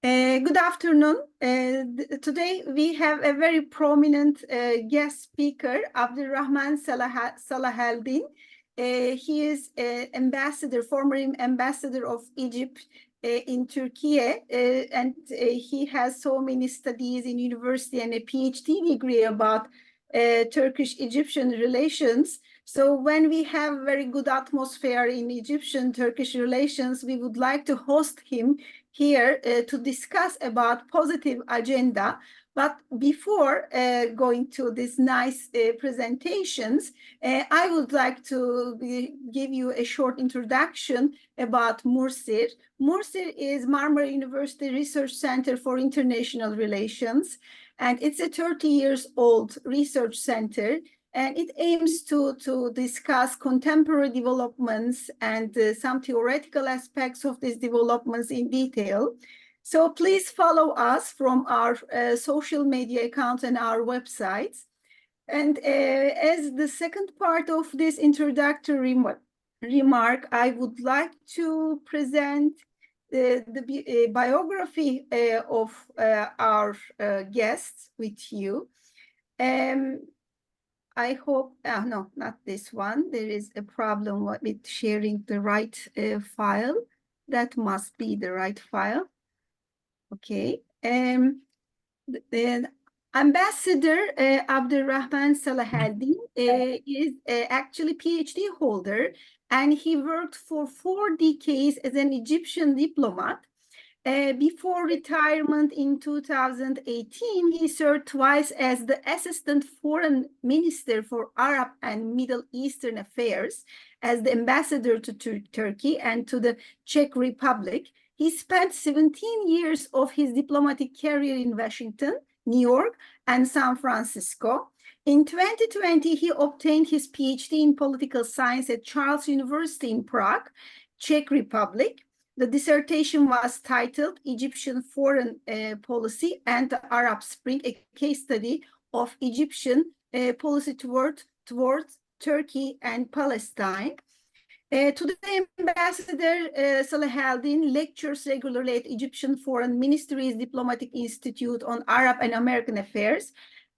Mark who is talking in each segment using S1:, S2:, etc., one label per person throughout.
S1: Good afternoon. Today we have a very prominent guest speaker, Abdelrahman Salah. He is former ambassador of Egypt in Turkey, and he has so many studies in university and a PhD degree about Turkish-Egyptian relations. So when we have very good atmosphere in Egyptian-Turkish relations, we would like to host him here to discuss about positive agenda. But before going to these nice presentations, I would like to give you a short introduction about MURCIR. MURCIR is Marmara University Research Center for International Relations, and it's a 30 years old research center. And it aims to discuss contemporary developments and some theoretical aspects of these developments in detail. So please follow us from our social media accounts and our websites. And as the second part of this introductory remark, I would like to present the biography of our guests with you. I hope, no, not this one. There is a problem with sharing the right file. That must be the right file. Okay. The Ambassador Abdelrahman Salah is actually PhD holder, and he worked for 4 decades as an Egyptian diplomat. Before retirement in 2018, he served twice as the Assistant Foreign Minister for Arab and Middle Eastern Affairs, as the ambassador to Turkey and to the Czech Republic. He spent 17 years of his diplomatic career in Washington, New York, and San Francisco. In 2020, he obtained his PhD in political science at Charles University in Prague, Czech Republic. The dissertation was titled Egyptian Foreign Policy and the Arab Spring, a case study of Egyptian policy towards Turkey and Palestine. To the Ambassador Salahuddin lectures regularly at Egyptian Foreign Ministry's Diplomatic Institute on Arab and American Affairs,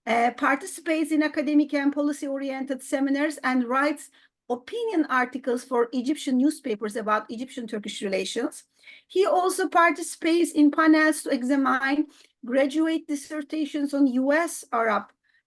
S1: participates in academic and policy-oriented seminars, and writes opinion articles for Egyptian newspapers about Egyptian-Turkish relations. He also participates in panels to examine graduate dissertations on US-Arab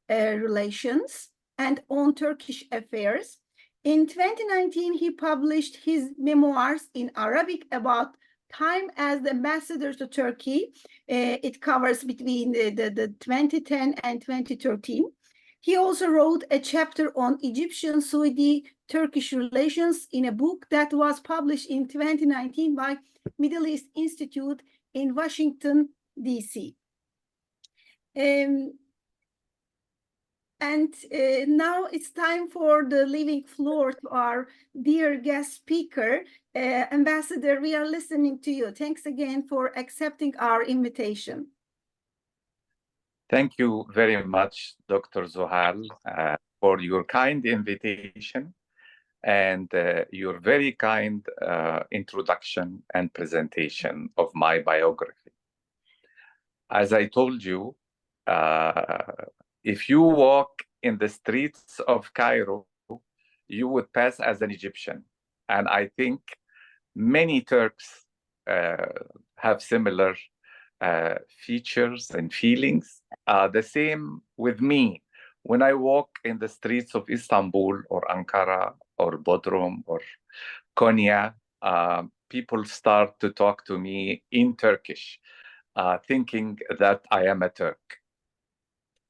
S1: relations and on Turkish affairs. In 2019, he published his memoirs in Arabic about time as the ambassador to Turkey. It covers between the 2010 and 2013. He also wrote a chapter on Egyptian-Saudi-Turkish relations in a book that was published in 2019 by Middle East Institute in Washington, D.C. Now it's time for the leaving floor to our dear guest speaker. Ambassador, we are listening to you. Thanks again for accepting our invitation.
S2: Thank you very much, Dr. Zohal, for your kind invitation and your very kind introduction and presentation of my biography. As I told you, if you walk in the streets of Cairo, you would pass as an Egyptian. And I think many Turks have similar features and feelings. The same with me. When I walk in the streets of Istanbul or Ankara or Bodrum or Konya, people start to talk to me in Turkish, thinking that I am a Turk.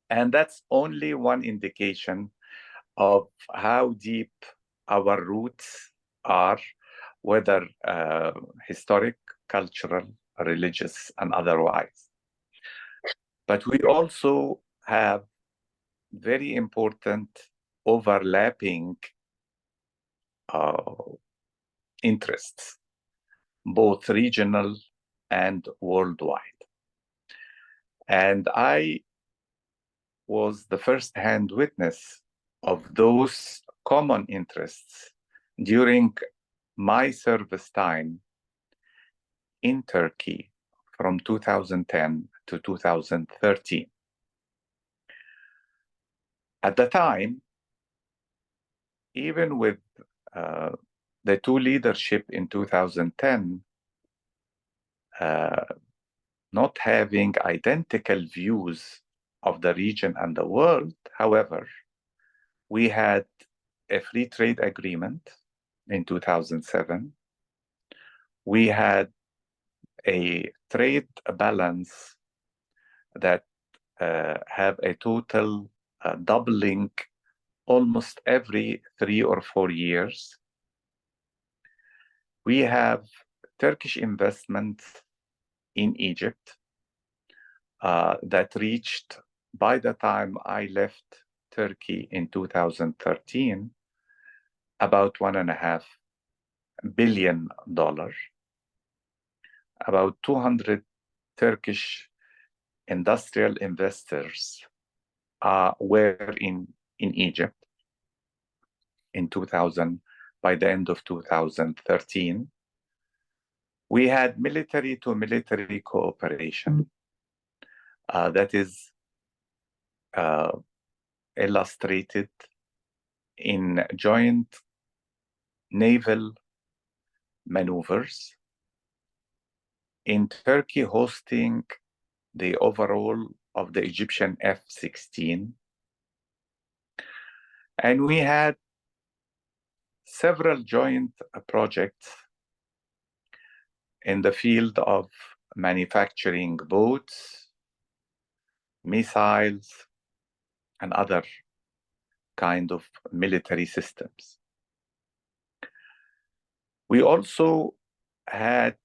S2: And that's only one indication of how deep our roots are, whether historic, cultural, religious, and otherwise. But we also have very important overlapping interests, both regional and worldwide. And I was the first-hand witness of those common interests during my service time in Turkey from 2010 to 2013. At the time, even with the two leadership in 2010 not having identical views of the region and the world, however, we had a free trade agreement in 2007. We had a trade balance that have a total doubling almost every 3 or 4 years. We have Turkish investment in Egypt that reached, by the time I left Turkey in 2013, about $1.5 billion. About 200 Turkish industrial investors were in Egypt in 2000. By the end of 2013, we had military-to-military cooperation that is illustrated in joint naval maneuvers, in Turkey hosting the overall of the Egyptian F-16. And we had several joint projects in the field of manufacturing boats, missiles, and other kind of military systems. We also had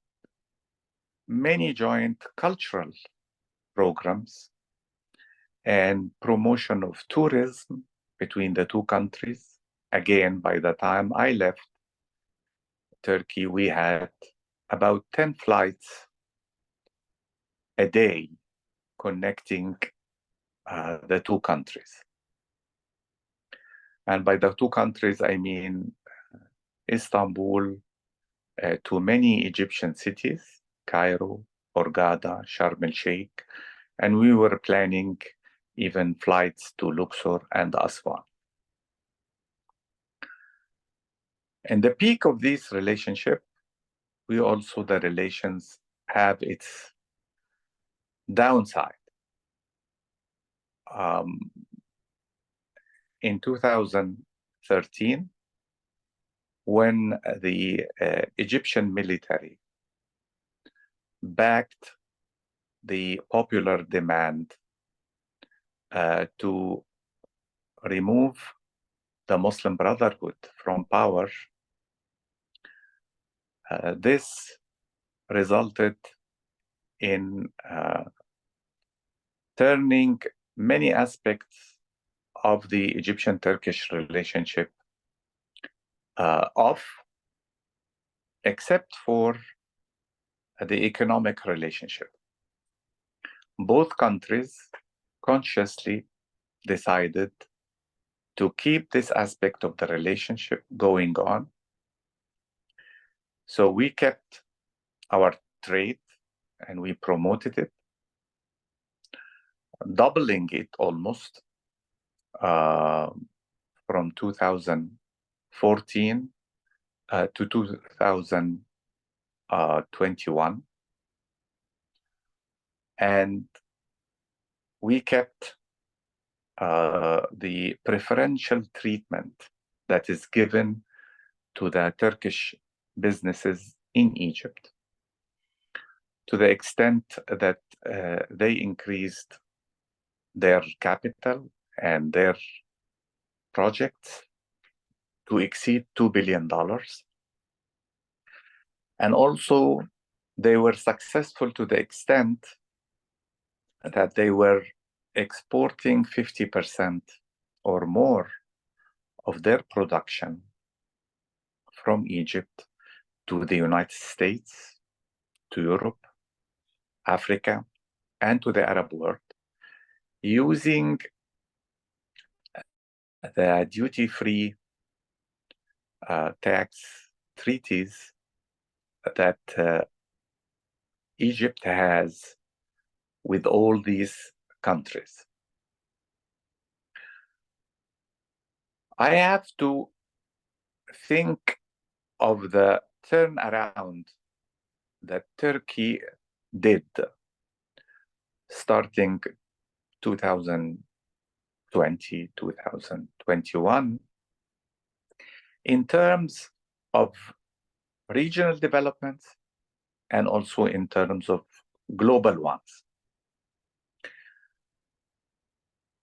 S2: many joint cultural programs and promotion of tourism between the two countries. Again, by the time I left Turkey, we had about 10 flights a day connecting the two countries. And by the two countries, I mean Istanbul to many Egyptian cities, Cairo, Hurghada, Sharm el-Sheikh, and we were planning even flights to Luxor and Aswan. In the peak of this relationship, we also, the relations have its downside. In 2013, when the Egyptian military backed the popular demand to remove the Muslim Brotherhood from power, this resulted in turning many aspects of the Egyptian-Turkish relationship off, except for the economic relationship. Both countries consciously decided to keep this aspect of the relationship going on. So we kept our trade and we promoted it, doubling it almost from 2014 to 2021. And we kept the preferential treatment that is given to the Turkish businesses in Egypt, to the extent that they increased their capital and their projects to exceed $2 billion. And also, they were successful to the extent that they were exporting 50% or more of their production from Egypt to the United States, to Europe, Africa, and to the Arab world, using the duty-free tax treaties that Egypt has with all these countries. I have to think of the turnaround that Turkey did starting 2020, 2021 in terms of regional developments and also in terms of global ones.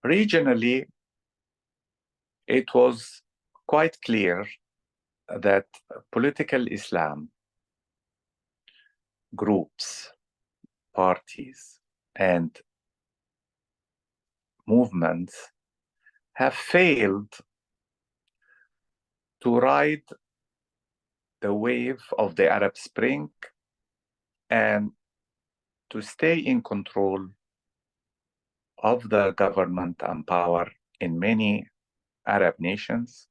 S2: Regionally, it was quite clear that political Islam groups, parties, and movements have failed to ride the wave of the Arab Spring and to stay in control of the government and power in many Arab nations.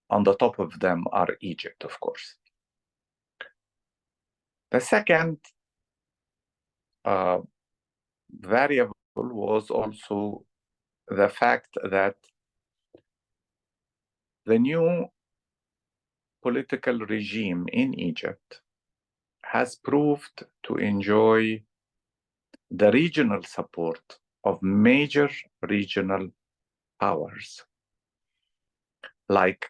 S2: On the top of them are Egypt, of course. The second variable was also the fact that the new political regime in Egypt has proved to enjoy the regional support of major regional powers like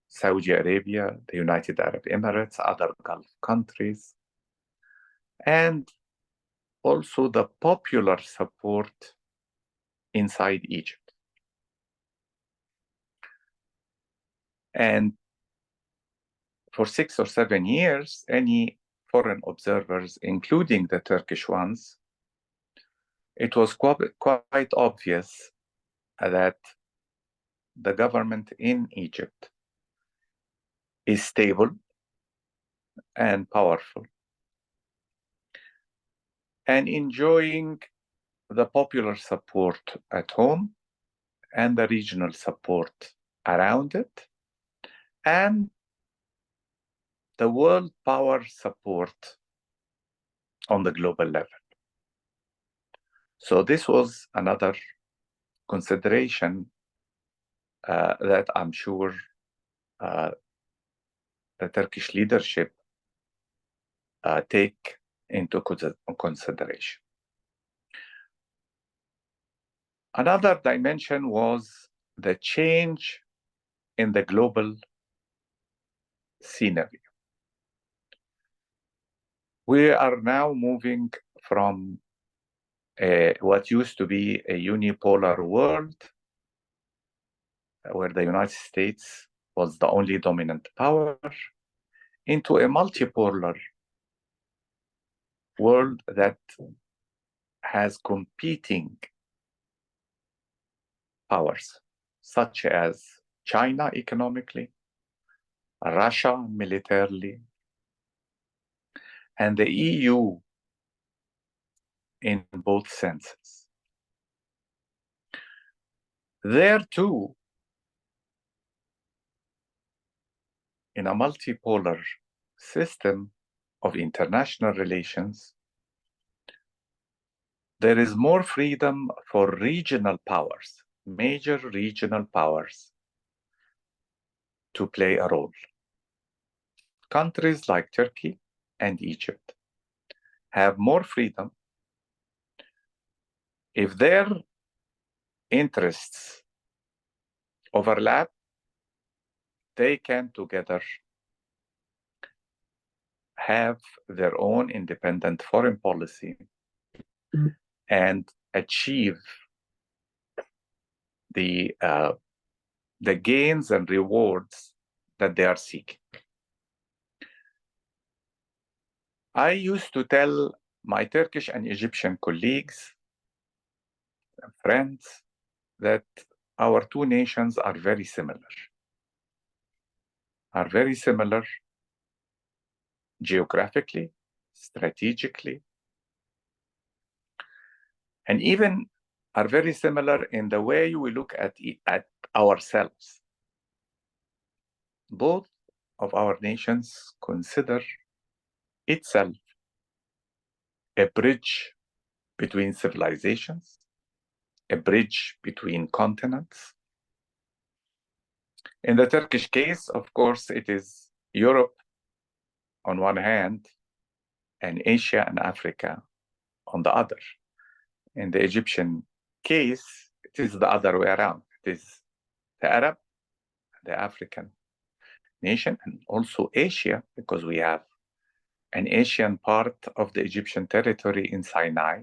S2: Saudi Arabia, the United Arab Emirates, other Gulf countries, and also the popular support inside Egypt. And for 6 or 7 years, any foreign observers, including the Turkish ones, it was quite obvious that the government in Egypt is stable and powerful and enjoying the popular support at home and the regional support around it and the world power support on the global level. So this was another consideration that I'm sure the Turkish leadership take into consideration. Another dimension was the change in the global scenery. We are now moving from what used to be a unipolar world, where the United States was the only dominant power, into a multipolar world that has competing powers, such as China economically, Russia militarily, and the EU in both senses. There too, in a multipolar system of international relations, there is more freedom for regional powers, major regional powers, to play a role. Countries like Turkey and Egypt have more freedom if their interests overlap. They can together have their own independent foreign policy and achieve the gains and rewards that they are seeking. I used to tell my Turkish and Egyptian colleagues and friends that our two nations are very similar geographically, strategically, and even are very similar in the way we look at ourselves. Both of our nations consider itself a bridge between civilizations, a bridge between continents. In the Turkish case, of course, it is Europe on one hand and Asia and Africa on the other. In the Egyptian case, it is the other way around. It is the Arab, the African nation, and also Asia, because we have an Asian part of the Egyptian territory in Sinai,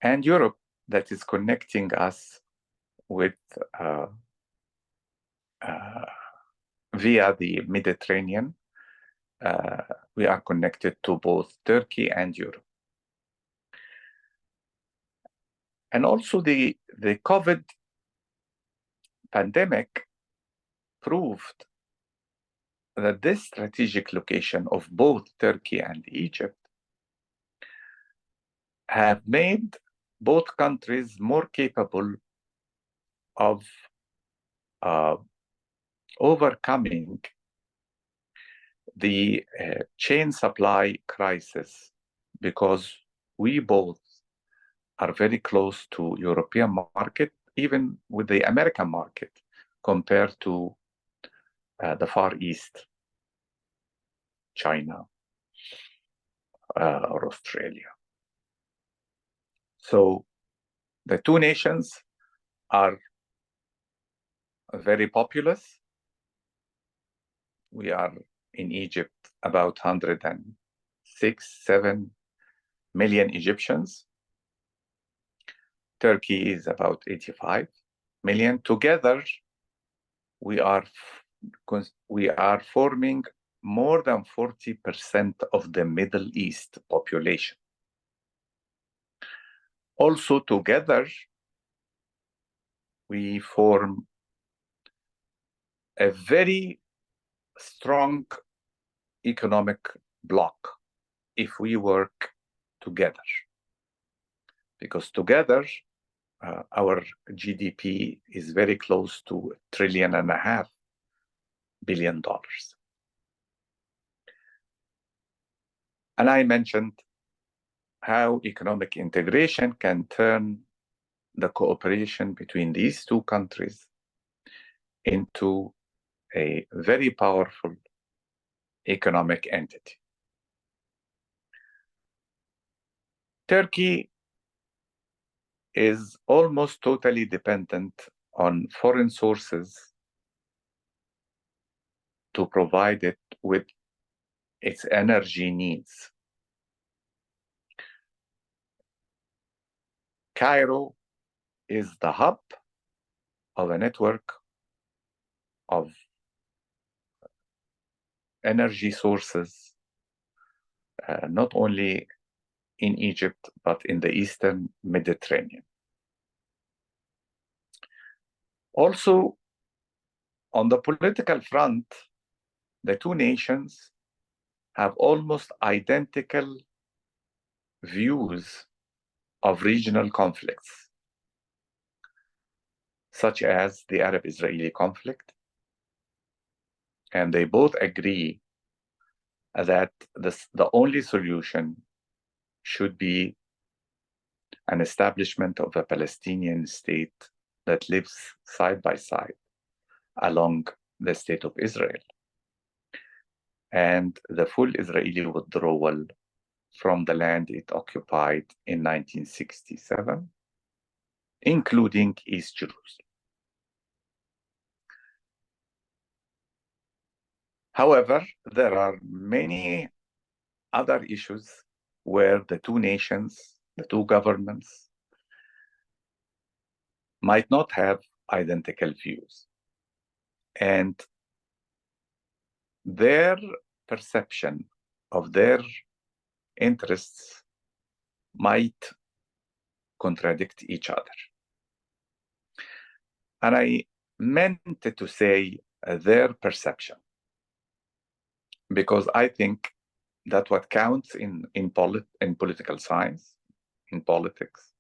S2: and Europe that is connecting us with via the Mediterranean. We are connected to both Turkey and Europe. And also the COVID pandemic proved that this strategic location of both Turkey and Egypt have made both countries more capable of overcoming the chain supply crisis, because we both are very close to European market, even with the American market, compared to the Far East, China, or Australia. So the two nations are very populous. We are in Egypt about 106-107 million Egyptians. Turkey is about 85 million. Together, we are forming more than 40% of the Middle East population. Also together, we form a very strong economic bloc if we work together. Because together, our GDP is very close to $1.5 trillion. And I mentioned how economic integration can turn the cooperation between these two countries into a very powerful economic entity. Turkey is almost totally dependent on foreign sources to provide it with its energy needs. Cairo is the hub of a network of energy sources, not only in Egypt, but in the Eastern Mediterranean. Also, on the political front, the two nations have almost identical views of regional conflicts, such as the Arab-Israeli conflict. And they both agree that the only solution should be an establishment of a Palestinian state that lives side by side along the state of Israel, and the full Israeli withdrawal from the land it occupied in 1967, including East Jerusalem. However, there are many other issues where the two nations, the two governments, might not have identical views. And their perception of their interests might contradict each other. And I meant to say their perception, because I think that what counts in political science, in politics,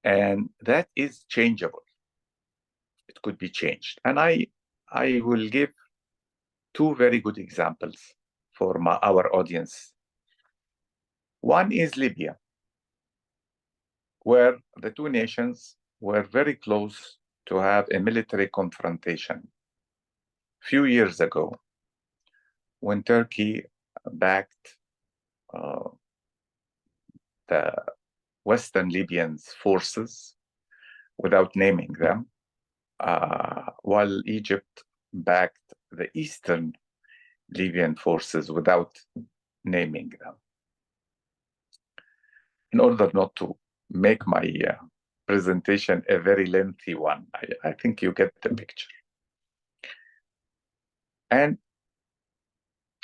S2: and that is changeable. It could be changed. And I will give two very good examples for our audience. One is Libya, where the two nations were very close to have a military confrontation a few years ago when Turkey backed the Western Libyan forces without naming them, while Egypt backed the Eastern Libyan forces without naming them. In order not to make my presentation a very lengthy one, I think you get the picture. And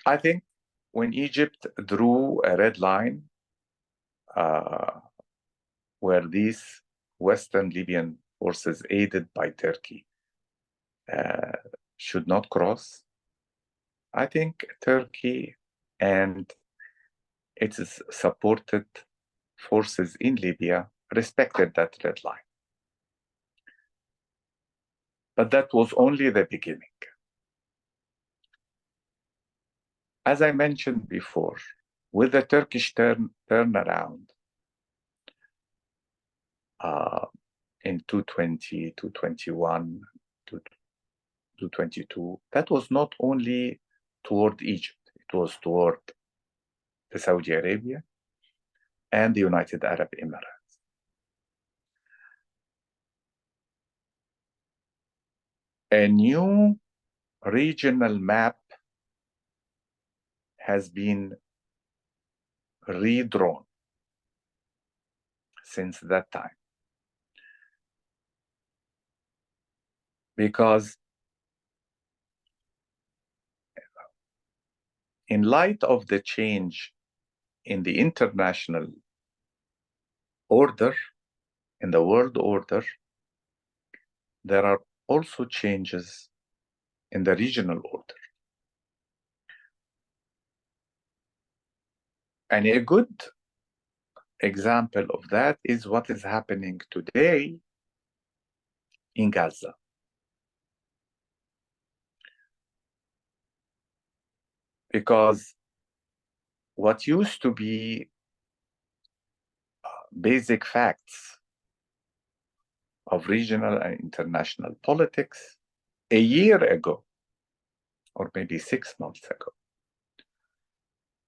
S2: I think when Egypt drew a red line where these Western Libyan forces aided by Turkey should not cross, I think Turkey and its supported forces in Libya respected that red line. But that was only the beginning. As I mentioned before, with the Turkish turnaround in 220, 221, 222, that was not only toward Egypt, it was toward the Saudi Arabia and the United Arab Emirates. A new regional map has been redrawn since that time. Because in light of the change in the international order, in the world order, there are also changes in the regional order. And a good example of that is what is happening today in Gaza. Because what used to be basic facts of regional and international politics a year ago, or maybe 6 months ago,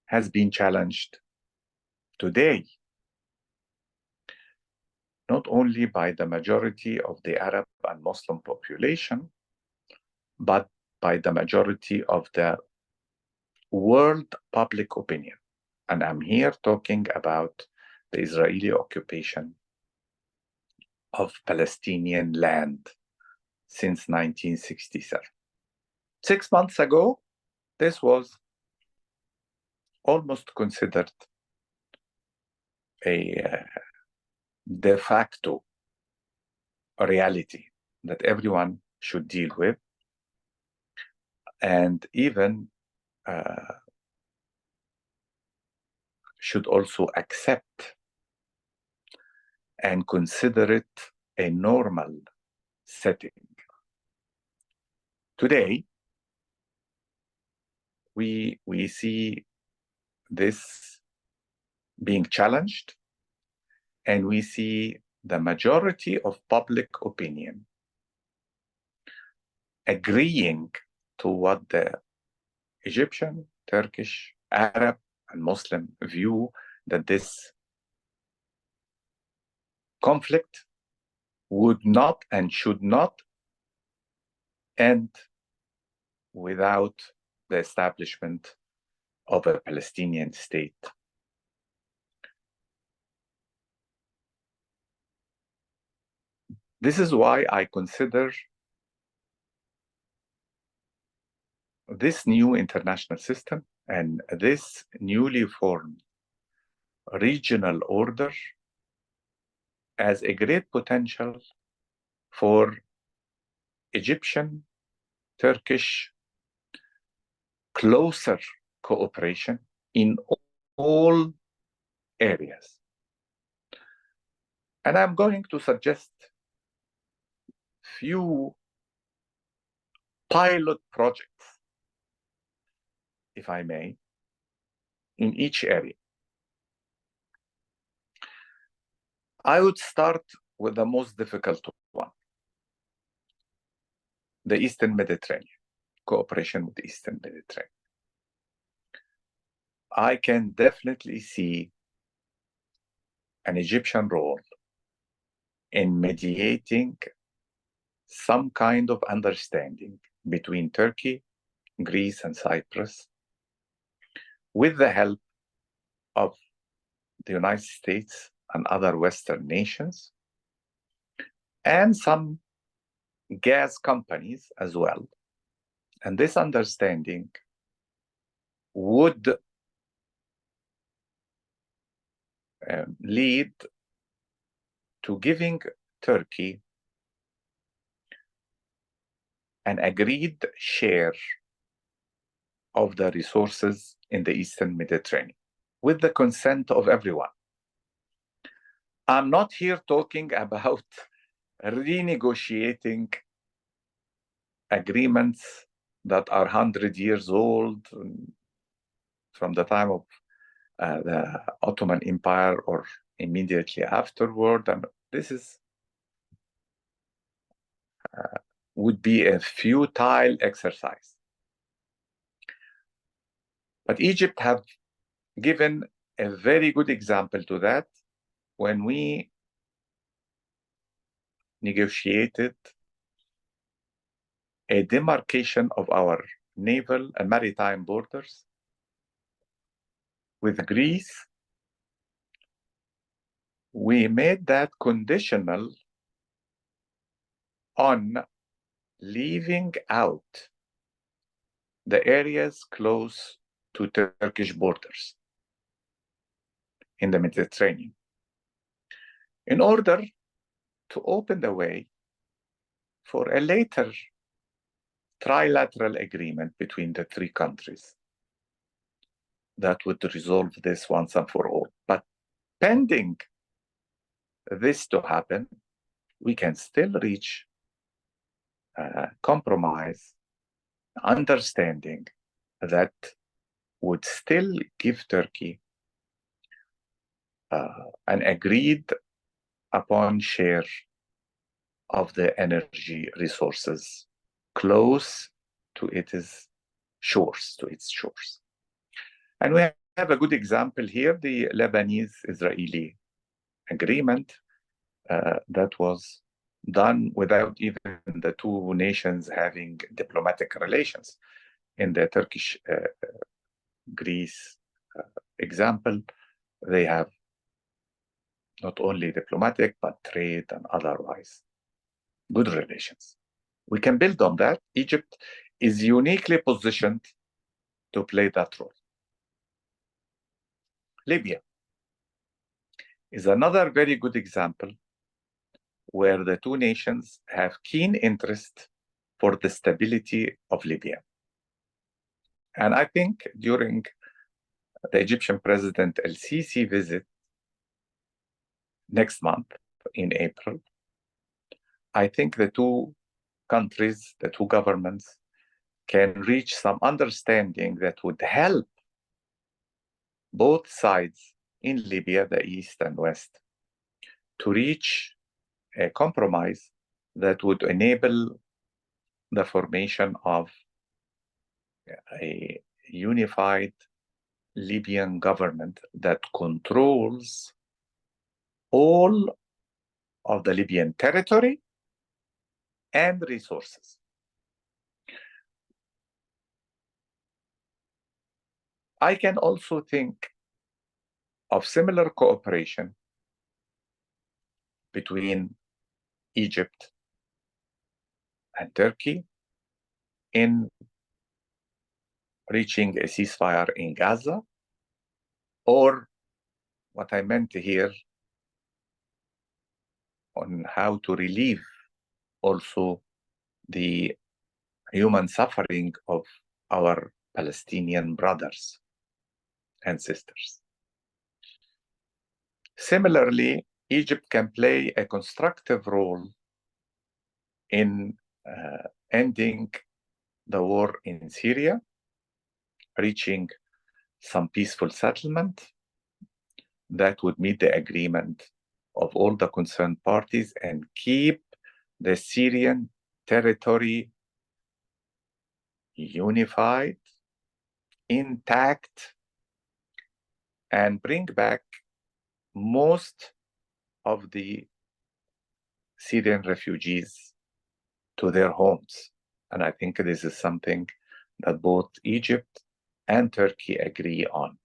S2: has been challenged today, not only by the majority of the Arab and Muslim population, but by the majority of the world public opinion. And I'm here talking about the Israeli occupation of Palestinian land since 1967. 6 months ago, this was almost considered a de facto reality that everyone should deal with, and even should also accept and consider it a normal setting. Today, we see this being challenged, and we see the majority of public opinion agreeing to what the Egyptian, Turkish, Arab, and Muslim view, that this conflict would not and should not end without the establishment of a Palestinian state. This is why I consider this new international system and this newly formed regional order as a great potential for Egyptian, Turkish closer cooperation in all areas. And I'm going to suggest few pilot projects, if I may, in each area. I would start with the most difficult one, the Eastern Mediterranean, cooperation with the Eastern Mediterranean. I can definitely see an Egyptian role in mediating some kind of understanding between Turkey, Greece, and Cyprus with the help of the United States and other Western nations, and some gas companies as well. And this understanding would lead to giving Turkey an agreed share of the resources in the Eastern Mediterranean with the consent of everyone. I'm not here talking about renegotiating agreements that are 100 years old from the time of the Ottoman Empire or immediately afterward. And this is would be a futile exercise. But Egypt have given a very good example to that when we negotiated a demarcation of our naval and maritime borders with Greece. We made that conditional on leaving out the areas close to Turkish borders in the Mediterranean in order to open the way for a later trilateral agreement between the three countries that would resolve this once and for all. But pending this to happen, we can still reach compromise, understanding that would still give Turkey an agreed upon share of the energy resources close to its shores. And we have a good example here, the Lebanese-Israeli agreement that was done without even the two nations having diplomatic relations. In the Turkish-Greece example, they have not only diplomatic, but trade and otherwise good relations. We can build on that. Egypt is uniquely positioned to play that role. Libya is another very good example where the two nations have keen interest for the stability of Libya. And I think during the Egyptian President El-Sisi visit next month in April, I think the two countries, the two governments can reach some understanding that would help both sides in Libya, the East and West, to reach a compromise that would enable the formation of a unified Libyan government that controls all of the Libyan territory and resources. I can also think of similar cooperation between Egypt and Turkey in reaching a ceasefire in Gaza, or what I meant here on how to relieve also the human suffering of our Palestinian brothers and sisters. Similarly, Egypt can play a constructive role in ending the war in Syria, reaching some peaceful settlement that would meet the agreement of all the concerned parties and keep the Syrian territory unified, intact, and bring back most of the Syrian refugees to their homes. And I think this is something that both Egypt and Turkey agree on.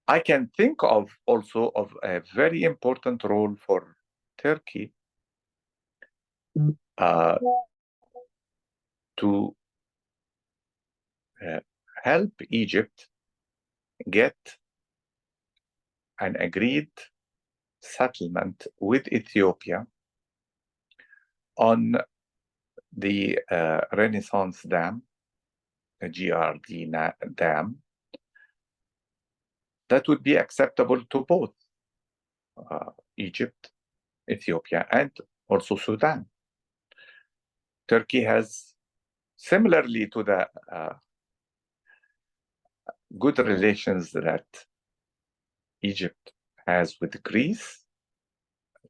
S2: I can think of also of a very important role for Turkey to help Egypt get an agreed settlement with Ethiopia on the Renaissance Dam, the GRD dam, that would be acceptable to both Egypt, Ethiopia, and also Sudan. Turkey has, similarly to the good relations that Egypt has with Greece,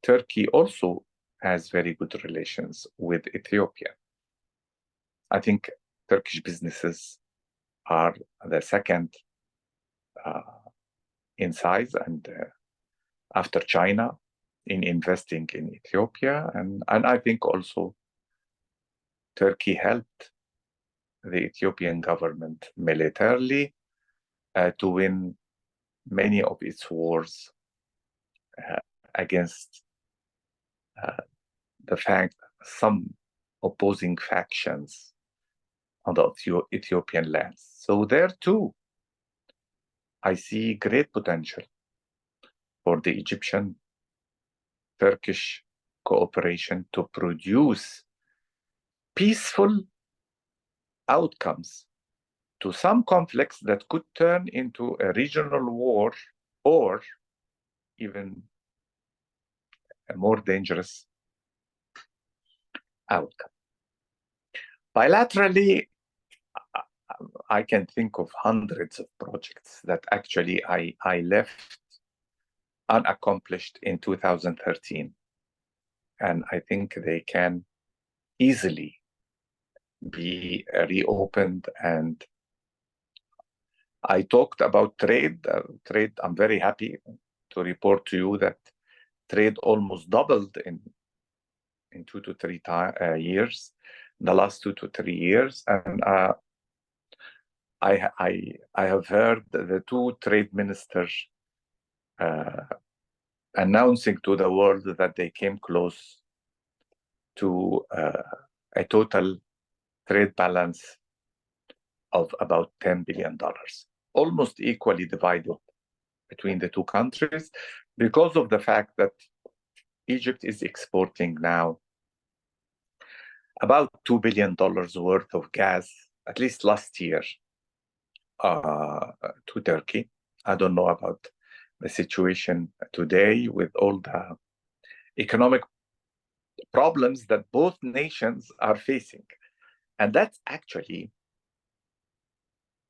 S2: Turkey also has very good relations with Ethiopia. I think Turkish businesses are the second in size and after China in investing in Ethiopia. And I think also Turkey helped the Ethiopian government militarily to win many of its wars against the fact some opposing factions on the Ethiopian lands. So there too, I see great potential for the Egyptian-Turkish cooperation to produce peaceful outcomes to some conflicts that could turn into a regional war or even a more dangerous outcome. Bilaterally, I can think of hundreds of projects that actually I left unaccomplished in 2013. And I think they can easily be reopened. And I talked about trade. I'm very happy to report to you that trade almost doubled in 2 to 3 years, the last 2 to 3 years. And I have heard the two trade ministers announcing to the world that they came close to a total trade balance of about $10 billion, almost equally divided between the two countries because of the fact that Egypt is exporting now about $2 billion worth of gas, at least last year, to Turkey. I don't know about the situation today with all the economic problems that both nations are facing. And that's actually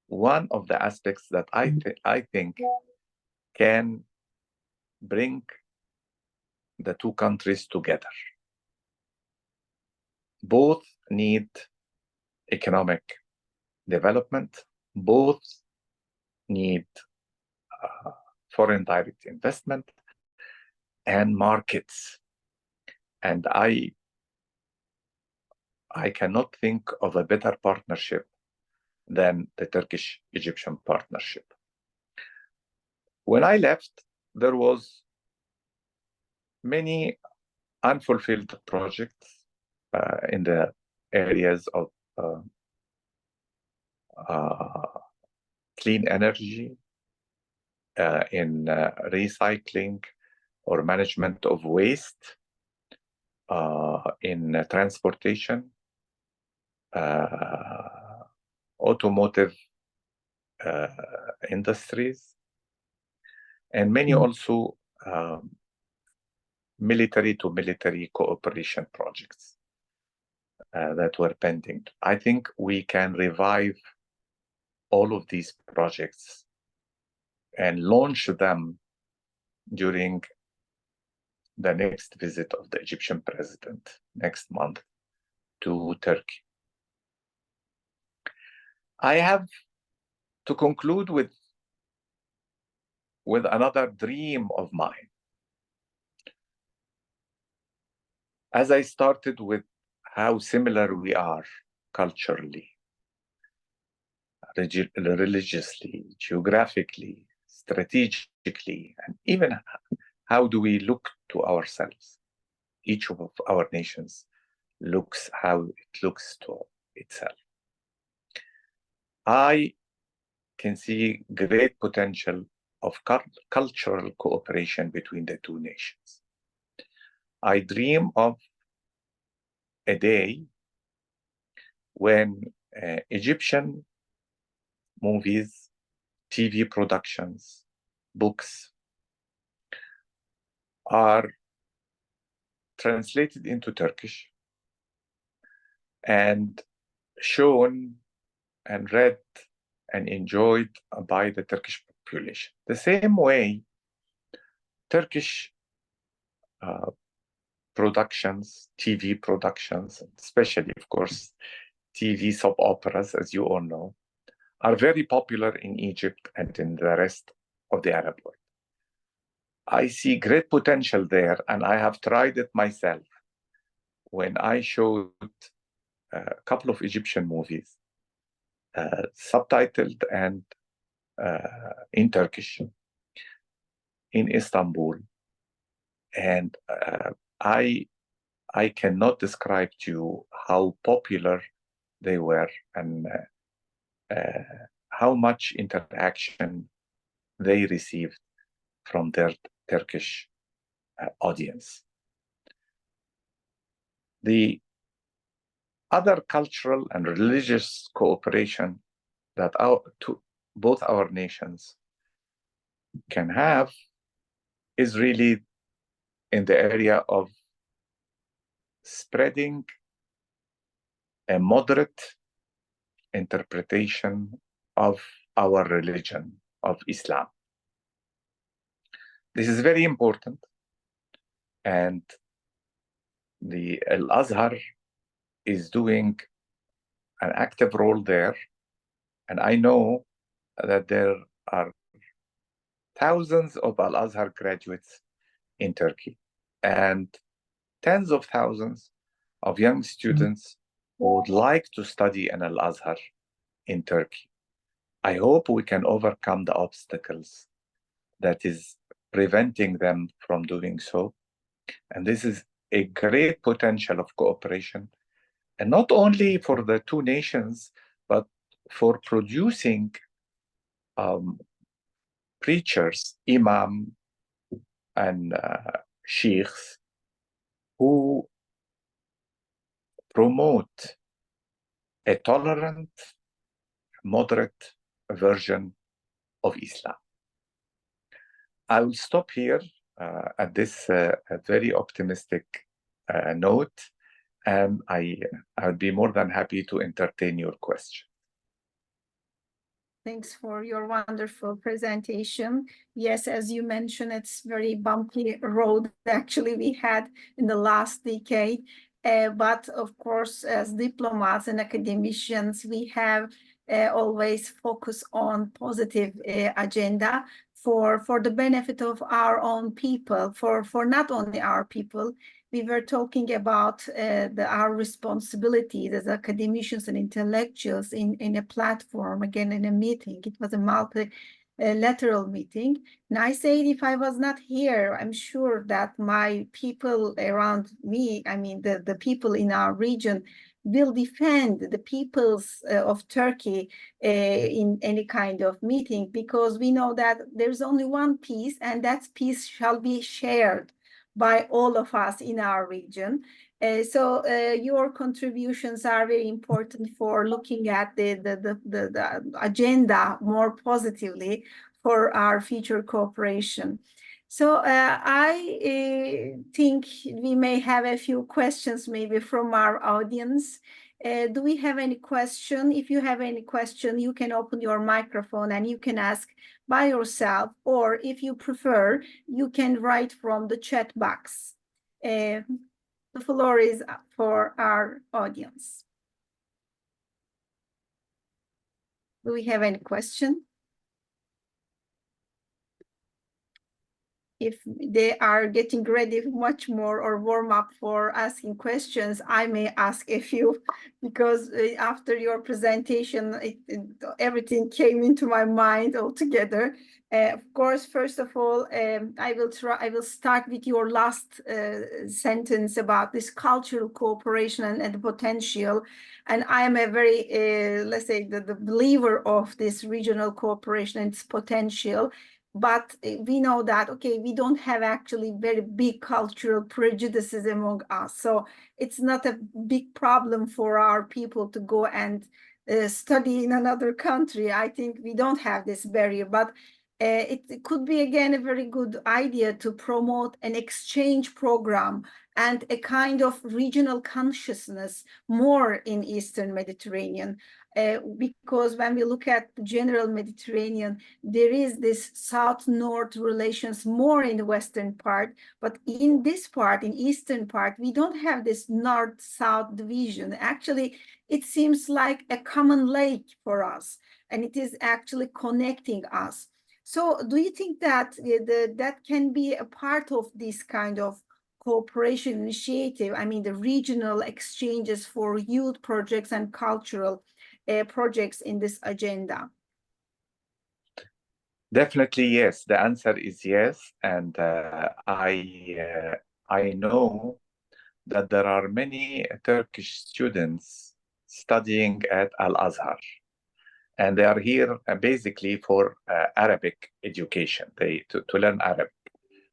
S2: one of the aspects that I think can bring the two countries together. Both need economic development. Both need foreign direct investment and markets. And I cannot think of a better partnership than the Turkish-Egyptian partnership. When I left, there was many unfulfilled projects in the areas of clean energy, in recycling or management of waste, in transportation, automotive industries, and many also military-to-military cooperation projects that were pending. I think we can revive all of these projects and launch them during the next visit of the Egyptian president next month to Turkey. I have to conclude with another dream of mine. As I started with how similar we are culturally, religiously, geographically, strategically, and even how do we look to ourselves? Each of our nations looks how it looks to itself. I can see great potential of cultural cooperation between the two nations. I dream of a day when Egyptian movies, TV productions, books are translated into Turkish and shown and read and enjoyed by the Turkish population. The same way Turkish productions, TV productions, especially, of course, TV soap operas, as you all know, are very popular in Egypt and in the rest of the Arab world. I see great potential there, and I have tried it myself when I showed a couple of Egyptian movies, subtitled and in Turkish in Istanbul. And I cannot describe to you how popular they were and how much interaction they received from their Turkish audience. The other cultural and religious cooperation that both our nations can have is really in the area of spreading a moderate interpretation of our religion, of Islam. This is very important, and the Al-Azhar is doing an active role there, and I know that there are thousands of Al-Azhar graduates in Turkey and tens of thousands of young students who would like to study in Al-Azhar in Turkey. I hope we can overcome the obstacles that is preventing them from doing so. And this is a great potential of cooperation, and not only for the two nations, but for producing preachers, imam, and sheikhs who promote a tolerant, moderate version of Islam. I will stop here at this very optimistic note, and I'll be more than happy to entertain your question.
S1: Thanks for your wonderful presentation. Yes, as you mentioned, it's very bumpy road actually we had in the last decade. But of course, as diplomats and academicians, we have always focus on positive agenda for the benefit of our own people, for not only our people. We were talking about our responsibilities as academicians and intellectuals in a platform, again, in a meeting. It was a multilateral meeting. And I said, if I was not here, I'm sure that my people around me, I mean, the people in our region, will defend the peoples of Turkey in any kind of meeting, because we know that there's only one peace, and that peace shall be shared by all of us in our region. So your contributions are very important for looking at the agenda more positively for our future cooperation. So I think we may have a few questions maybe from our audience. Do we have any question? If you have any question, you can open your microphone and you can ask by yourself, or if you prefer, you can write from the chat box. The floor is up for our audience. Do we have any question? If they are getting ready much more or warm up for asking questions, I may ask a few, because after your presentation, everything came into my mind altogether. Of course, first of all, I will start with your last sentence about this cultural cooperation and the potential. And I am a very, let's say, the believer of this regional cooperation and its potential. But we know that, okay, we don't have actually very big cultural prejudices among us. So it's not a big problem for our people to go and study in another country. I think we don't have this barrier, but it could be, again, a very good idea to promote an exchange program and a kind of regional consciousness more in Eastern Mediterranean. Because when we look at the general Mediterranean, there is this south-north relations more in the western part, but in this part, in eastern part, we don't have this north-south division. Actually, it seems like a common lake for us, and it is actually connecting us. So do you think that that can be a part of this kind of cooperation initiative? I mean, the regional exchanges for youth projects and cultural projects in this agenda?
S2: Definitely yes. The answer is yes, and I know that there are many Turkish students studying at Al-Azhar, and they are here basically for Arabic education, to learn Arabic,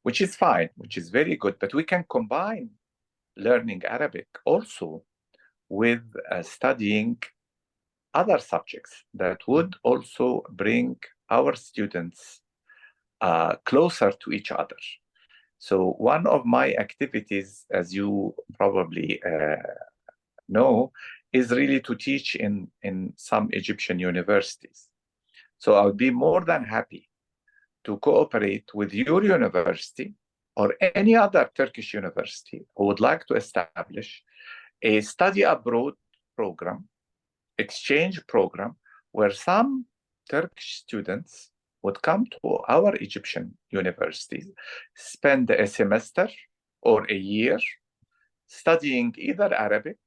S2: which is fine, which is very good. But we can combine learning Arabic also with studying other subjects that would also bring our students closer to each other. So one of my activities, as you probably know, is really to teach in some Egyptian universities. So I would be more than happy to cooperate with your university or any other Turkish university who would like to establish a study abroad program, exchange program, where some Turkish students would come to our Egyptian universities, spend a semester or a year studying either Arabic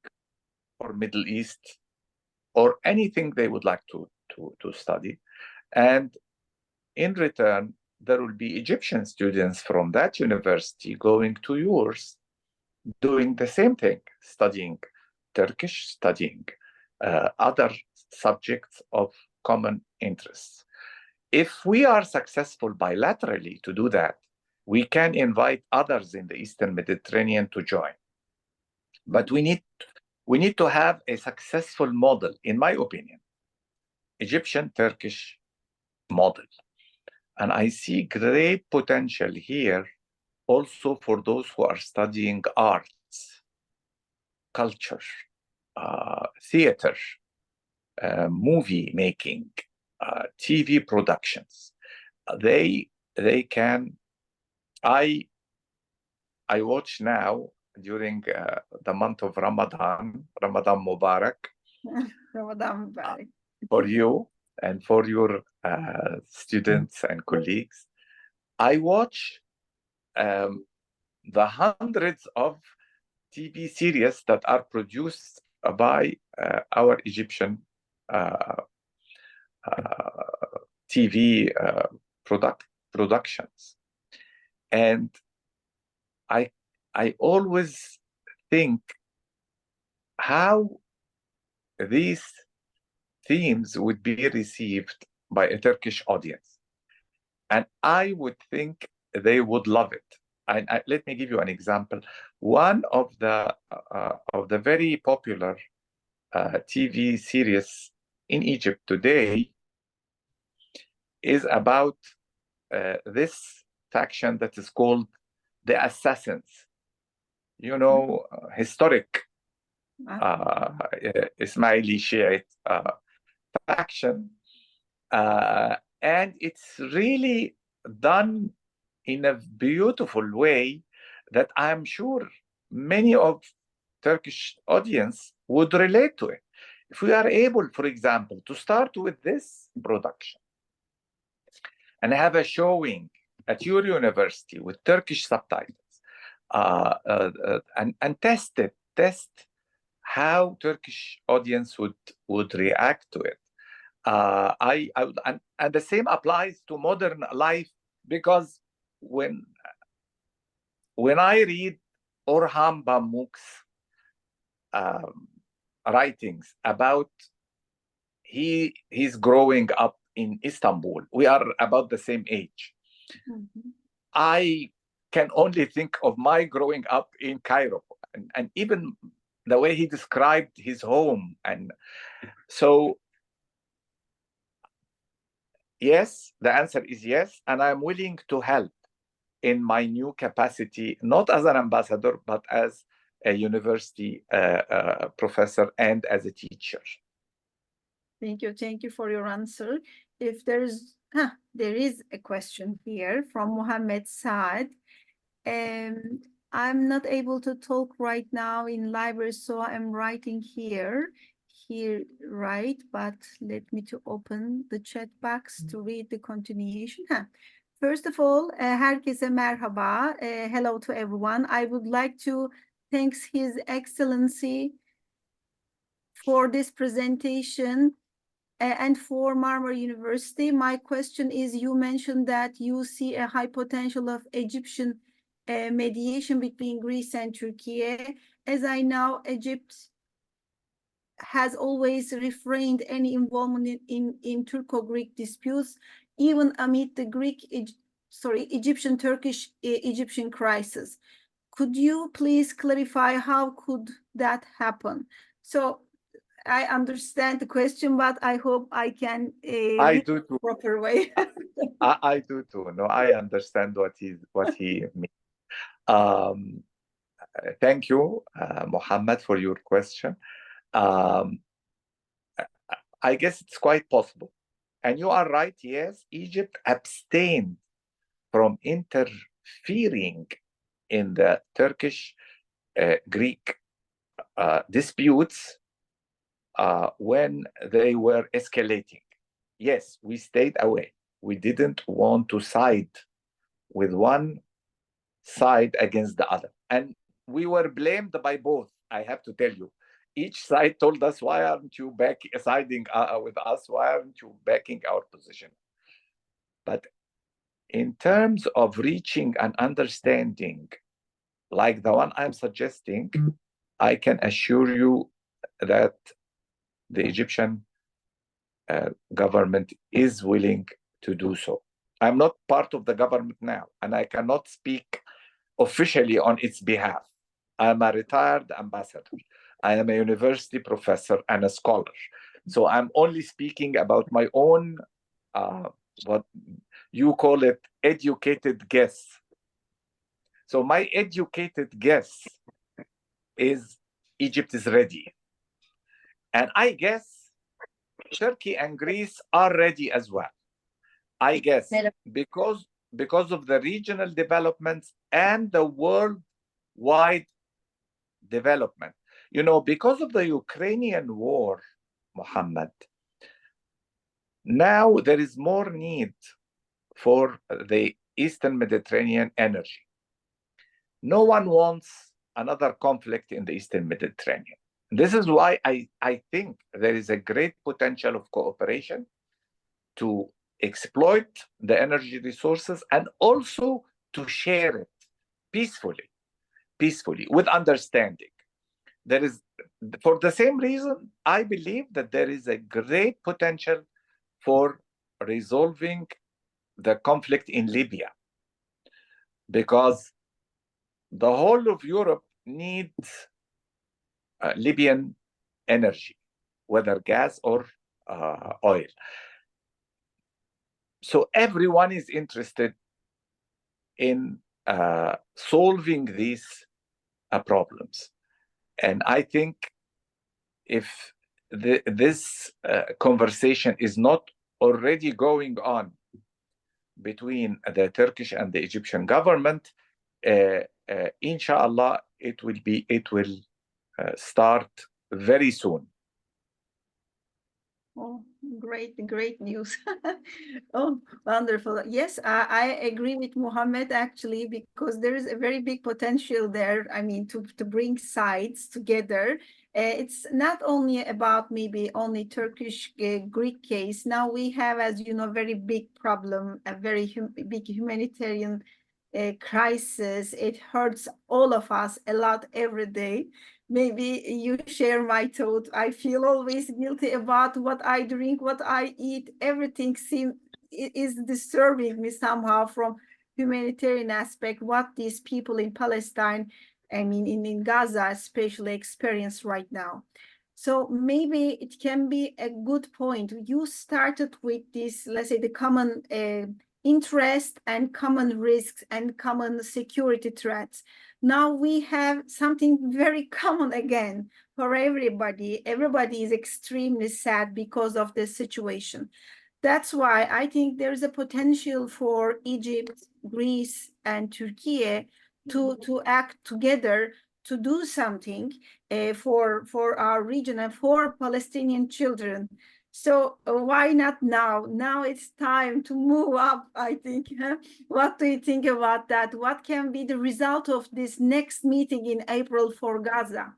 S2: or Middle East or anything they would like to study. And in return, there will be Egyptian students from that university going to yours, doing the same thing, studying Turkish, studying other subjects of common interests. If we are successful bilaterally to do that, we can invite others in the Eastern Mediterranean to join. But we need to have a successful model, in my opinion, Egyptian-Turkish model. And I see great potential here also for those who are studying arts, culture, theater, movie making, TV productions. They can. I watch now during the month of Ramadan Mubarak.
S1: Ramadan Mubarak.
S2: For you and for your students and colleagues. I watch the hundreds of TV series that are produced by our Egyptian TV productions. And I always think how these themes would be received by a Turkish audience. And I would think they would love it. And let me give you an example. One of the very popular TV series in Egypt today is about this faction that is called the Assassins. You know, historic Ismaili Shiite faction. And it's really done in a beautiful way that I'm sure many of Turkish audience would relate to it. If we are able, for example, to start with this production and have a showing at your university with Turkish subtitles, and test how Turkish audience would react to it. And the same applies to modern life, because when I read Orhan Pamuk's writings about he's growing up in Istanbul, we are about the same age. Mm-hmm. I can only think of my growing up in Cairo, and even the way he described his home. And so, yes, the answer is yes, and I'm willing to help in my new capacity, not as an ambassador, but as a university professor and as a teacher.
S1: Thank you for your answer. If there is a question here from Mohammed Saad. I'm not able to talk right now in library, so I'm writing here, right? But let me to open the chat box to read the continuation. First of all, herkese merhaba. Hello to everyone. I would like to thank His Excellency for this presentation and for Marmara University. My question is, you mentioned that you see a high potential of Egyptian mediation between Greece and Turkey. As I know, Egypt has always refrained any involvement in Turco-Greek disputes, even amid the Egyptian-Turkish Egyptian crisis. Could you please clarify how could that happen? So I understand the question, but I hope I can
S2: I do too.
S1: Proper way.
S2: I do too. No, I understand what he means. Thank you, Mohammed, for your question. I guess it's quite possible. And you are right, yes, Egypt abstained from interfering in the Turkish-Greek disputes when they were escalating. Yes, we stayed away. We didn't want to side with one side against the other. And we were blamed by both, I have to tell you. Each side told us, why aren't you siding with us? Why aren't you backing our position? But in terms of reaching an understanding like the one I'm suggesting, I can assure you that the Egyptian government is willing to do so. I'm not part of the government now, and I cannot speak officially on its behalf. I'm a retired ambassador. I am a university professor and a scholar. So I'm only speaking about my own, what you call it, educated guess. So my educated guess is Egypt is ready. And I guess Turkey and Greece are ready as well. I guess because of the regional developments and the worldwide development. You know, because of the Ukrainian war, Mohammed, now there is more need for the Eastern Mediterranean energy. No one wants another conflict in the Eastern Mediterranean. This is why I think there is a great potential of cooperation to exploit the energy resources and also to share it peacefully with understanding. There is, for the same reason, I believe that there is a great potential for resolving the conflict in Libya, because the whole of Europe needs Libyan energy, whether gas or oil. So everyone is interested in solving these problems. And I think if this conversation is not already going on between the Turkish and the Egyptian government, inshallah, it will start very soon.
S1: Oh, great news. Oh, wonderful. Yes, I agree with Mohammed actually, because there is a very big potential there. I mean, to bring sides together. It's not only about maybe only Turkish Greek case. Now we have, as you know, very big problem, a very big humanitarian crisis. It hurts all of us a lot every day. Maybe you share my thought. I feel always guilty about what I drink, what I eat. Everything is disturbing me somehow from humanitarian aspect. What these people in Palestine, I mean in Gaza especially, experience right now. So maybe it can be a good point. You started with this, let's say, the common interest and common risks and common security threats. Now we have something very common again for everybody. Everybody is extremely sad because of this situation. That's why I think there's a potential for Egypt, Greece, and Turkey to act together to do something for our region and for Palestinian children. So why not now? Now it's time to move up, I think. What do you think about that? What can be the result of this next meeting in April for Gaza?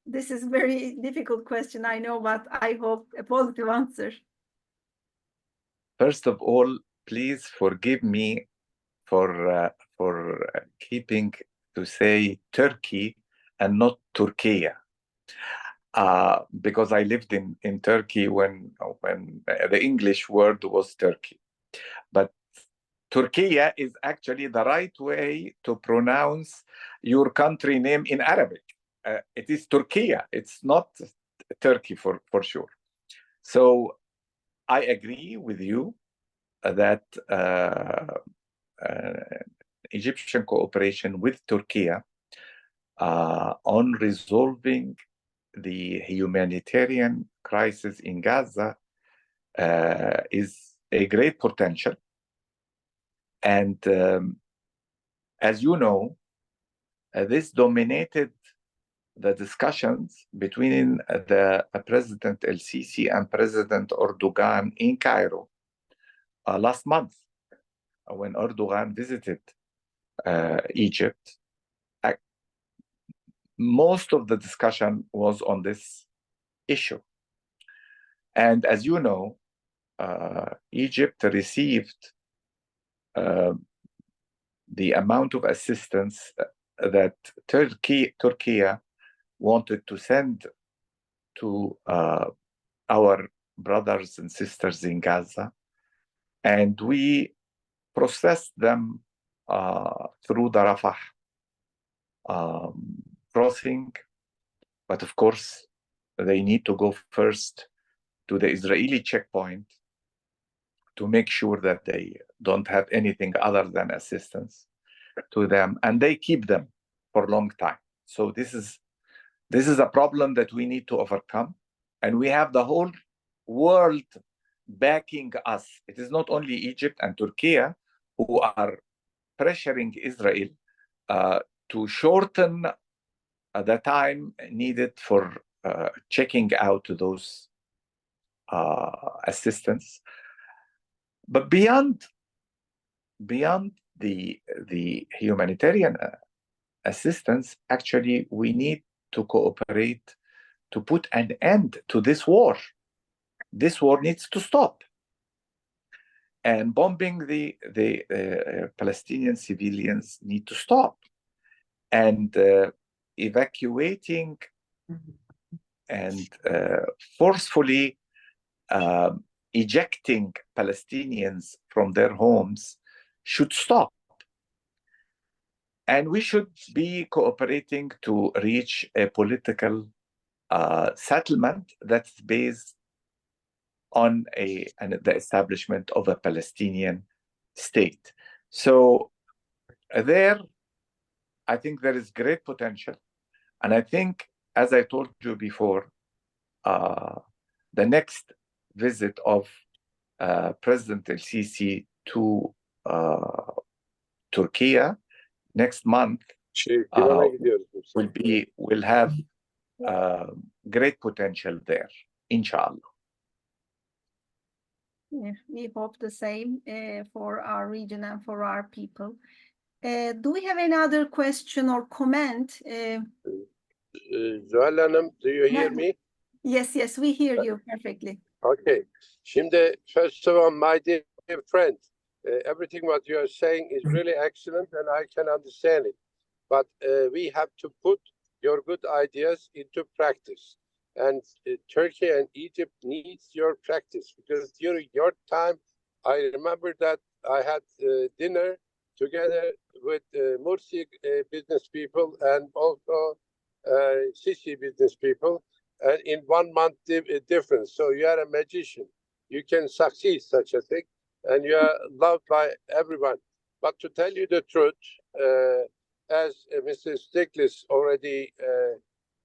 S1: This is very difficult question, I know, but I hope a positive answer.
S2: First of all, please forgive me for keeping to say Turkey and not Turkey. Because I lived in Turkey when the English word was Turkey. But Turkey is actually the right way to pronounce your country name in Arabic. It is Turkey. It's not Turkey for sure. So I agree with you that Egyptian cooperation with Turkey on resolving the humanitarian crisis in Gaza is a great potential. And as you know, this dominated the discussions between the President El-Sisi and President Erdogan in Cairo last month when Erdogan visited Egypt. Most of the discussion was on this issue. And as you know, Egypt received the amount of assistance that Turkey wanted to send to our brothers and sisters in Gaza. And we processed them through the Rafah crossing. But of course, they need to go first to the Israeli checkpoint to make sure that they don't have anything other than assistance to them, and they keep them for a long time. So this is a problem that we need to overcome, and we have the whole world backing us. It is not only Egypt and Turkey who are pressuring Israel to shorten the time needed for checking out those assistance. But beyond the humanitarian assistance, actually, we need to cooperate to put an end to this war. This war needs to stop. And bombing the Palestinian civilians need to stop. And evacuating and forcefully ejecting Palestinians from their homes should stop. And we should be cooperating to reach a political settlement that's based on the establishment of a Palestinian state. So there, I think there is great potential. And I think, as I told you before, the next visit of President El-Sisi to Turkey next month will have great potential there, inshallah.
S1: Yeah, we hope the same for our region and for our people. Do we have any other question or comment?
S3: Zuhal Hanım, do you hear me?
S1: Yes, yes, we hear you perfectly.
S3: Okay. Şimdi, first of all, my dear friend, everything what you are saying is really excellent and I can understand it. But we have to put your good ideas into practice. And Turkey and Egypt needs your practice because during your time, I remember that I had dinner together with MURCIR business people and also Sisi business people, and in 1 month difference. So you are a magician. You can succeed such a thing, and you are loved by everyone. But to tell you the truth, as Mr. Stiglitz already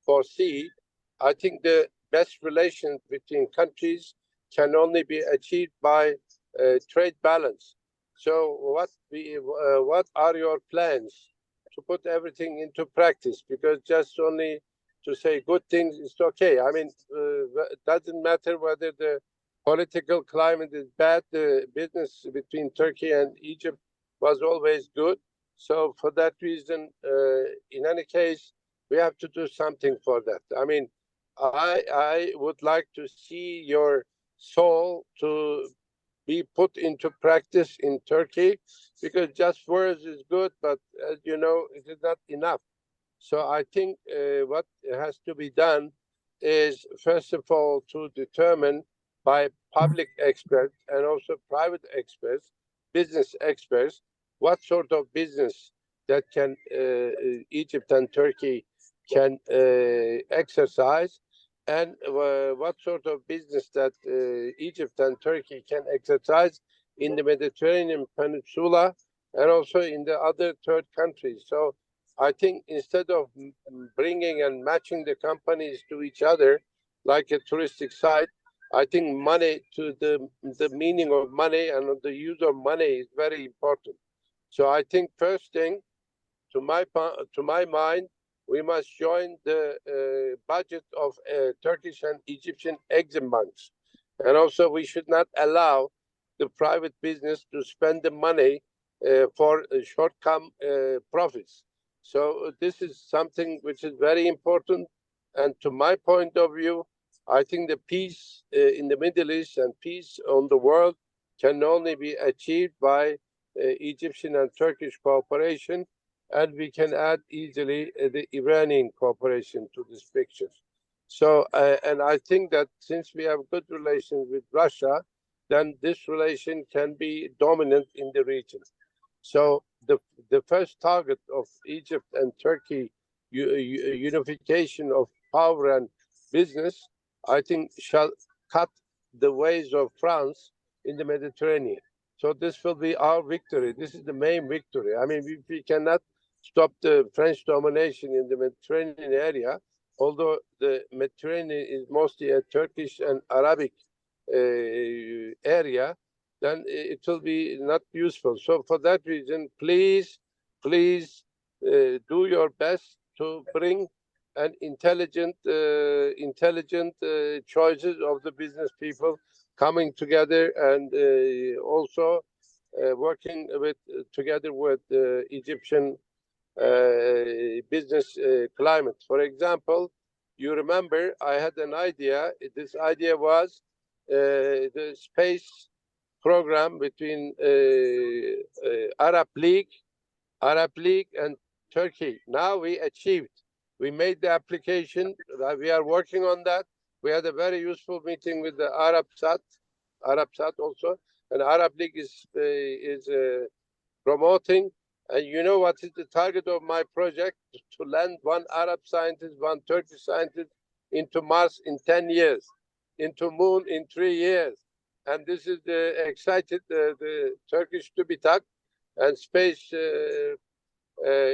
S3: foresee, I think the best relations between countries can only be achieved by trade balance. So what are your plans to put everything into practice? Because just only to say good things is okay. I mean, it doesn't matter whether the political climate is bad. The business between Turkey and Egypt was always good. So for that reason, in any case, we have to do something for that. I mean, I would like to see your soul to be put into practice in Turkey, because just words is good, but as you know, it is not enough. So I think what has to be done is, first of all, to determine by public experts and also private experts, business experts, what sort of business that can Egypt and Turkey can exercise, and what sort of business that Egypt and Turkey can exercise in the Mediterranean Peninsula and also in the other third countries. So I think instead of bringing and matching the companies to each other like a touristic site, I think money, to the meaning of money and the use of money is very important. So I think first thing, to my mind, we must join the budget of Turkish and Egyptian Exim banks. And also we should not allow the private business to spend the money for short-term profits. So this is something which is very important. And to my point of view, I think the peace in the Middle East and peace on the world can only be achieved by Egyptian and Turkish cooperation. And we can add easily the Iranian cooperation to this picture. So, and I think that since we have good relations with Russia, then this relation can be dominant in the region. So the first target of Egypt and Turkey unification of power and business, I think, shall cut the ways of France in the Mediterranean. So this will be our victory. This is the main victory. I mean, we cannot stop the French domination in the Mediterranean area, although the Mediterranean is mostly a Turkish and Arabic area, then it will be not useful. So for that reason, please do your best to bring an intelligent choices of the business people coming together, and also working together with Egyptian business climate. For example, you remember I had an idea. This idea was the space program between Arab League and Turkey. Now we achieved. We made the application. We are working on that. We had a very useful meeting with the Arabsat also, and Arab League is promoting. And you know what is the target of my project? To land one Arab scientist, one Turkish scientist into Mars in 10 years, into Moon in 3 years. And this is the Turkish TÜBİTAK and Space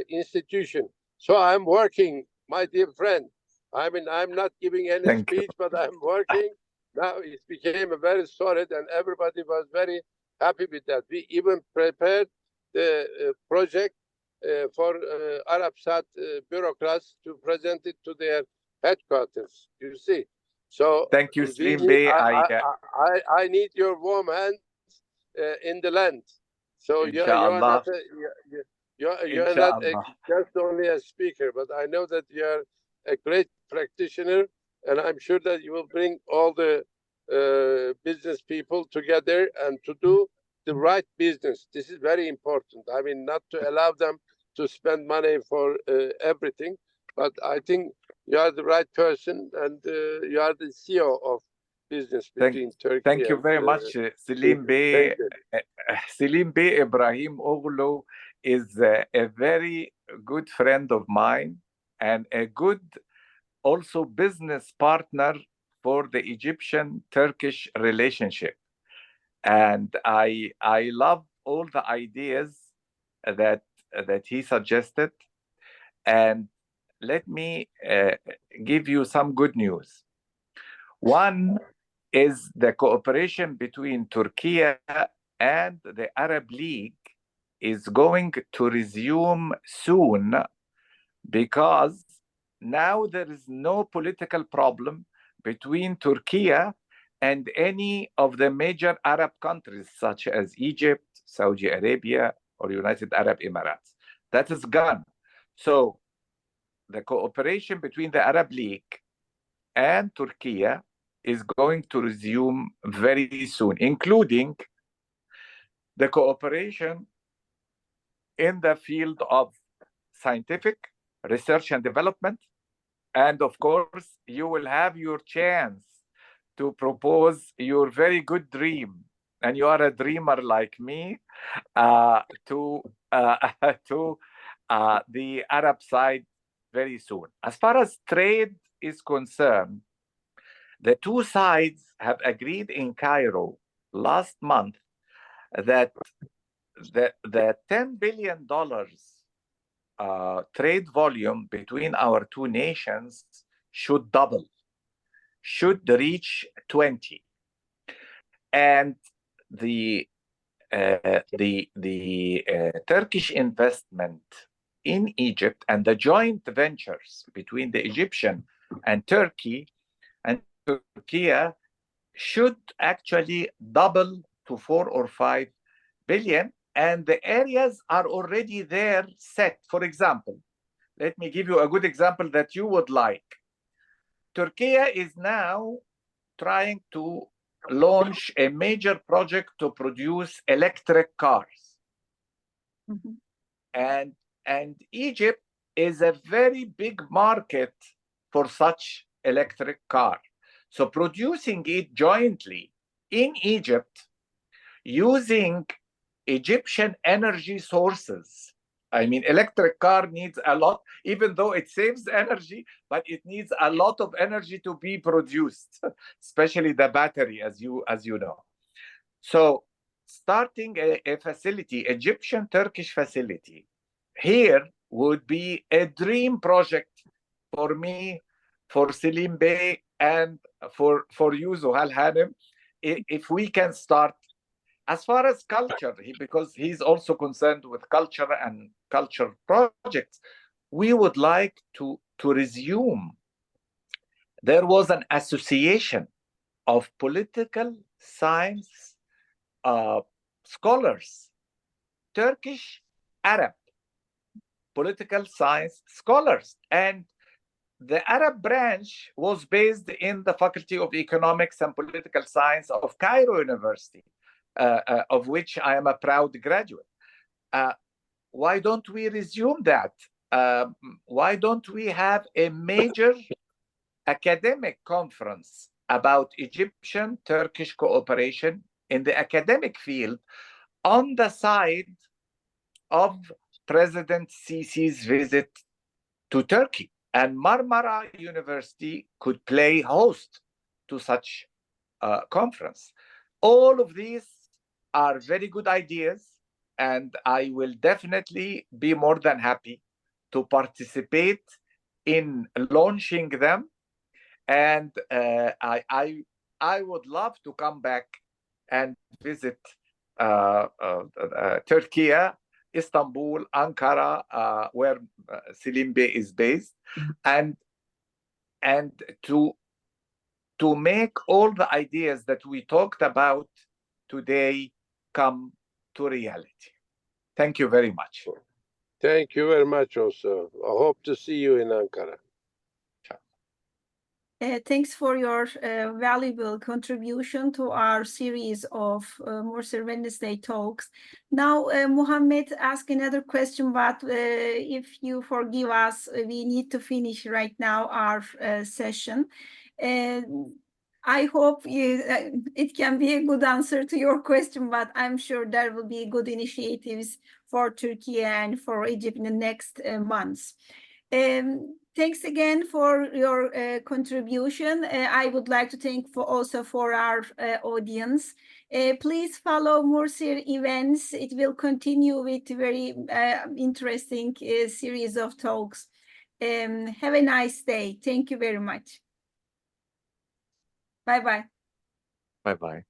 S3: Institution. So I'm working, my dear friend. I mean, I'm not giving any
S2: Thank you.
S3: speech, but I'm working. Now it became a very solid, and everybody was very happy with that. We even prepared the project for Arabsat bureaucrats to present it to their headquarters. You see, so
S2: Thank you,
S3: we
S2: Salim
S3: need,
S2: Bey.
S3: I need your warm hands in the land. So you are not
S2: Inshallah.
S3: you are not
S2: Inshallah.
S3: just only a speaker, but I know that you are a great practitioner, and I'm sure that you will bring all the business people together and to do the right business. This is very important. I mean, not to allow them to spend money for everything, but I think you are the right person, and you are the CEO of business between Turkey
S2: Thank you
S3: and
S2: very much, Salim Bey.
S3: Thank you.
S2: Salim Bey Ibrahim Oglu is a very good friend of mine and a good also business partner for the Egyptian-Turkish relationship. And I love all the ideas that he suggested. And let me give you some good news. One is the cooperation between Turkey and the Arab League is going to resume soon, because now there is no political problem between Turkey and any of the major Arab countries such as Egypt, Saudi Arabia, or United Arab Emirates. That is gone. So the cooperation between the Arab League and Turkey is going to resume very soon, including the cooperation in the field of scientific research and development. And of course, you will have your chance to propose your very good dream, and you are a dreamer like me, to the Arab side very soon. As far as trade is concerned, the two sides have agreed in Cairo last month that the $10 billion trade volume between our two nations should double, should reach 20. And the Turkish investment in Egypt and the joint ventures between the Egyptian and Turkey should actually double to 4 or 5 billion, and the areas are already there set. For example, let me give you a good example that you would like. Turkey is now trying to launch a major project to produce electric cars.
S1: Mhm.
S2: And Egypt is a very big market for such electric car. So producing it jointly in Egypt using Egyptian energy sources. I mean, electric car needs a lot, even though it saves energy, but it needs a lot of energy to be produced, especially the battery, as you know. So starting a facility, Egyptian-Turkish facility, here would be a dream project for me, for Salim Bey, and for you, Zuhal Hanem, if we can start. As far as culture, because he's also concerned with culture and culture projects, we would like to resume. There was an association of political science scholars, Turkish Arab political science scholars, and the Arab branch was based in the Faculty of Economics and Political Science of Cairo University, of which I am a proud graduate. Why don't we resume that? Why don't we have a major academic conference about Egyptian-Turkish cooperation in the academic field on the side of President Sisi's visit to Turkey? And Marmara University could play host to such a conference. All of these are very good ideas, and I will definitely be more than happy to participate in launching them. And I would love to come back and visit Turkey, Istanbul, Ankara, where Selim Bey is based, and to make all the ideas that we talked about today come to reality. Thank you very much.
S3: Thank you very much also. I hope to see you in Ankara.
S1: Thanks for your valuable contribution to our series of MURCIR Wednesday talks. Now, Muhammad asked another question, but if you forgive us, we need to finish right now our session. I hope it can be a good answer to your question, but I'm sure there will be good initiatives for Turkey and for Egypt in the next months. Thanks again for your contribution. I would like to thank also for our audience. Please follow MURCIR events. It will continue with very interesting series of talks. Have a nice day. Thank you very much. Bye-bye.
S2: Bye-bye.